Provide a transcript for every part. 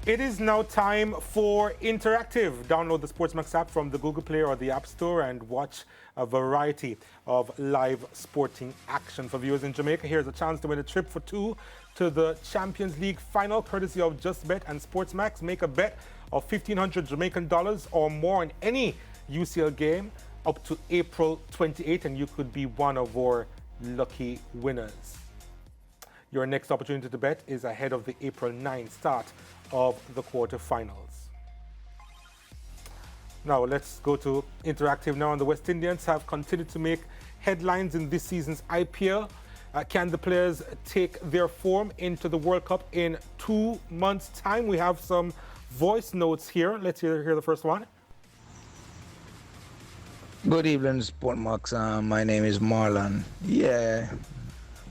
It is now time for Interactive. Download the Sportsmax app from the Google Play or the App Store and watch a variety of live sporting action. For viewers in Jamaica, here's a chance to win a trip for two to the Champions League final, courtesy of JustBet and Sportsmax. Make a bet of 1,500 Jamaican dollars or more in any UCL game up to April 28, and you could be one of our lucky winners. Your next opportunity to bet is ahead of the April 9 start of the quarterfinals. Now let's go to Interactive now. And the West Indians have continued to make headlines in this season's IPL. Can the players take their form into the World Cup in 2 months' time? We have some voice notes here. Let's hear the first one. Good evening, Sportmax. My name is Marlon. Yeah,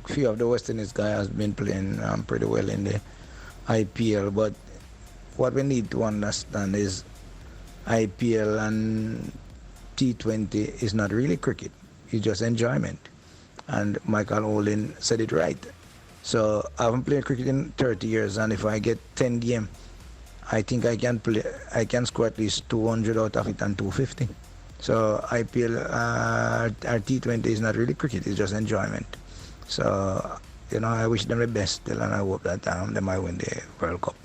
a few of the West Indies guys has been playing pretty well in the IPL, but what we need to understand is IPL and T20 is not really cricket. It's just enjoyment. And Michael Olin said it right. So I haven't played cricket in 30 years, and if I get 10 games, I think I can score at least 200 out of it and 250. So IPL or T20 is not really cricket, it's just enjoyment. So, I wish them the best still, and I hope that they might win the World Cup.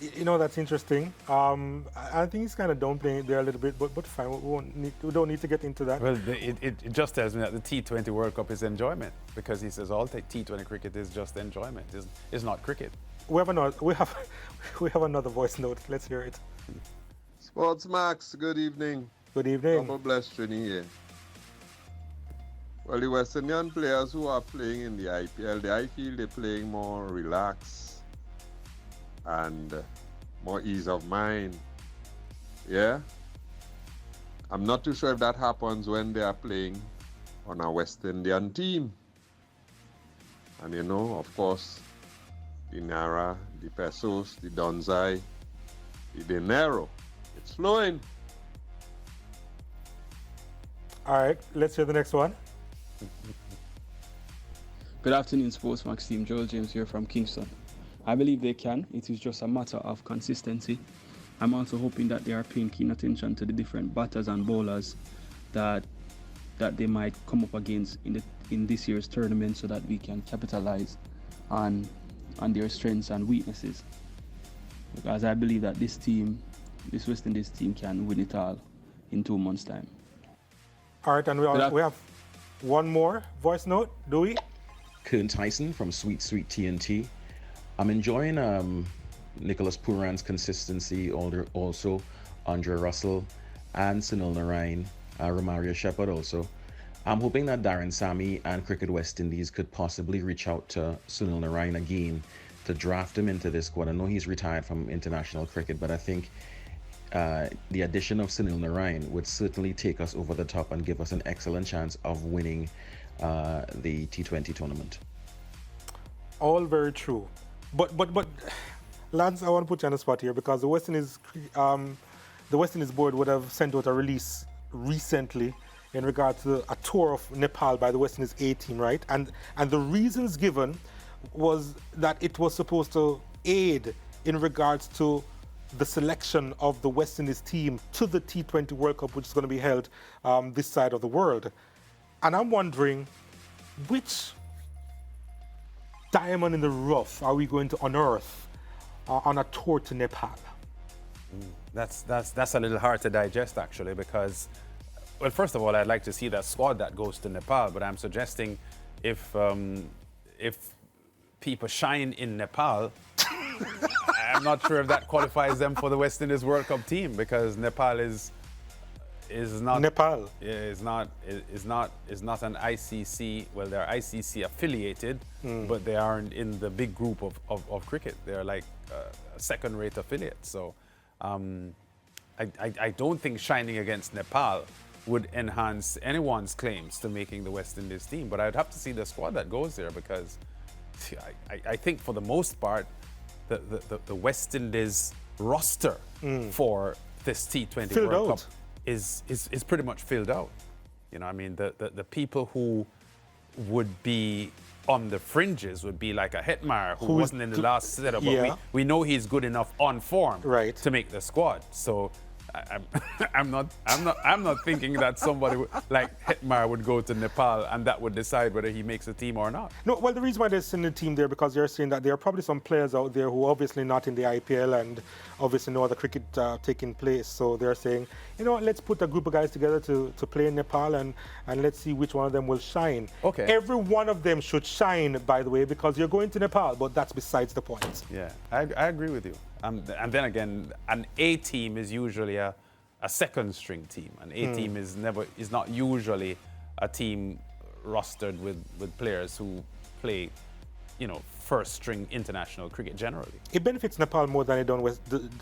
That's interesting. I think he's kind of downplaying it there a little bit, but fine. We don't need to get into that. Well, it just tells me that the T20 World Cup is enjoyment, because he says all T20 cricket is just enjoyment. It's not cricket. We have another voice note. Let's hear it. Sportsmax, good evening. Good evening. Double blessed Trini here. Well, the West Indian players who are playing in the IPL, I feel they're playing more relaxed and more ease of mind. Yeah? I'm not too sure if that happens when they are playing on a West Indian team. And of course, the Naira, the Pesos, the Donzai, the Dinero, it's flowing. All right, let's hear the next one. Good afternoon, Sportsmax team. Joel James here from Kingston. I believe they can. It is just a matter of consistency. I'm also hoping that they are paying keen attention to the different batters and bowlers that they might come up against in this year's tournament, so that we can capitalize on their strengths and weaknesses. Because I believe that this West Indies team can win it all in 2 months' time. All right, and we have one more voice note, do we? Kern Tyson from Sweet TNT. I'm enjoying Nicholas Pooran's consistency, also Andre Russell and Sunil Narain, Romario Shepherd also. I'm hoping that Darren Sammy and Cricket West Indies could possibly reach out to Sunil Narain again to draft him into this squad. I know he's retired from international cricket, but I think the addition of Sunil Narain would certainly take us over the top and give us an excellent chance of winning the T20 tournament. All very true. But Lance, I want to put you on the spot here, because the West Indies board would have sent out a release recently in regard to a tour of Nepal by the West Indies A team, right? And the reasons given was that it was supposed to aid in regards to the selection of the West Indies team to the T20 World Cup, which is going to be held this side of the world. And I'm wondering, which diamond in the rough are we going to unearth on a tour to Nepal? That's a little hard to digest, actually, because, well, first of all, I'd like to see that squad that goes to Nepal, but I'm suggesting if people shine in Nepal, I'm not sure if that qualifies them for the West Indies World Cup team, because Nepal is not is not an ICC. Well, they're ICC affiliated, but they aren't in the big group of cricket. They're like a second-rate affiliate. So I don't think shining against Nepal would enhance anyone's claims to making the West Indies team. But I'd have to see the squad that goes there, because I think for the most part, the West Indies roster for this T20 World Cup is pretty much filled out. The people who would be on the fringes would be like a Hetmar who wasn't in the last setup, but Yeah. we know he's good enough on form Right. to make the squad. So I'm not thinking that somebody like Hetmar would go to Nepal and that would decide whether he makes a team or not. No, well, the reason why they're sending the team there because they're saying that there are probably some players out there who are obviously not in the IPL and obviously no other cricket taking place. So they're saying, you know, let's put a group of guys together to play in Nepal and let's see which one of them will shine. Okay. Every one of them should shine, by the way, because you're going to Nepal, but that's besides the point. Yeah, I agree with you. And then again, an A team is usually a second string team. An A team is not usually a team rostered with players who play, you know, first string international cricket generally. It benefits Nepal more than it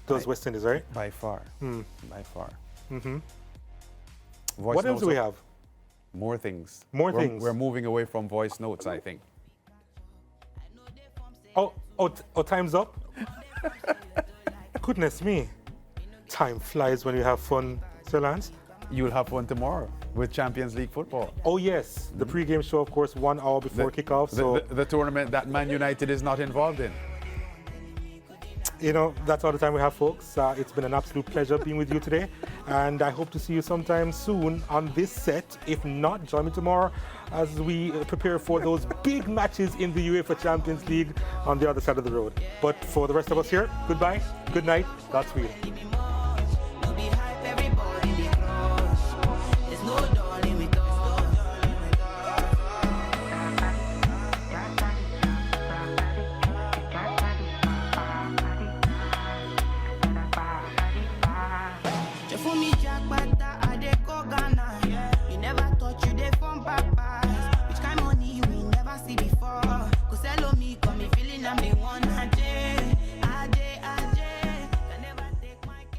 does West Indies, right? By far. By far. What else do we have? More things. More things. We're moving away from voice notes, I think. Oh, time's up? Goodness me. Time flies when you have fun, Sir Lance. You'll have one tomorrow with Champions League football. Oh, yes. The pre-game show, of course, 1 hour before kickoff. So, The tournament that Man United is not involved in. you know, that's all the time we have, folks. It's been an absolute pleasure being with you today. And I hope to see you sometime soon on this set. If not, join me tomorrow as we prepare for those big matches in the UEFA Champions League on the other side of the road. But for the rest of us here, goodbye, good night, Godspeed. Which kind of money we never see before? Cause hello me, got me feeling I'm the one.